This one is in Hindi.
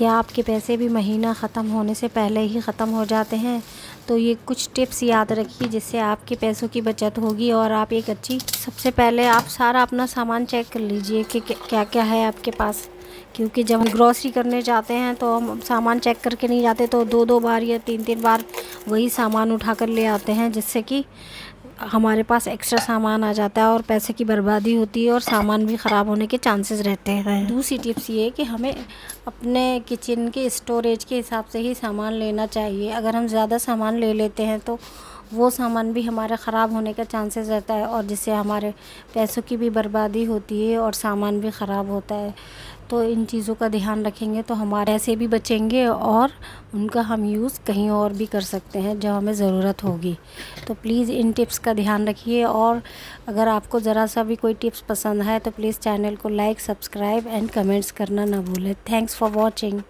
क्या आपके पैसे भी महीना ख़त्म होने से पहले ही ख़त्म हो जाते हैं? तो ये कुछ टिप्स याद रखिए जिससे आपके पैसों की बचत होगी और आप एक अच्छी। सबसे पहले आप सारा अपना सामान चेक कर लीजिए कि क्या क्या है आपके पास, क्योंकि जब हम ग्रॉसरी करने जाते हैं तो हम सामान चेक करके नहीं जाते, तो 2-2 बार या 3-3 बार वही सामान उठा कर ले आते हैं, जिससे कि हमारे पास एक्स्ट्रा सामान आ जाता है और पैसे की बर्बादी होती है और सामान भी ख़राब होने के चांसेस रहते हैं। दूसरी टिप्स ये है कि हमें अपने किचन के स्टोरेज के हिसाब से ही सामान लेना चाहिए। अगर हम ज़्यादा सामान ले लेते हैं तो वो सामान भी हमारा ख़राब होने का चांसेस रहता है और जिससे हमारे पैसों की भी बर्बादी होती है और सामान भी ख़राब होता है। तो इन चीज़ों का ध्यान रखेंगे तो हमारे पैसे भी बचेंगे और उनका हम यूज़ कहीं और भी कर सकते हैं जब हमें ज़रूरत होगी। तो प्लीज़ इन टिप्स का ध्यान रखिए और अगर आपको ज़रा सा भी कोई टिप्स पसंद है तो प्लीज़ चैनल को लाइक, सब्सक्राइब एंड कमेंट्स करना ना भूलें। Thanks for watching.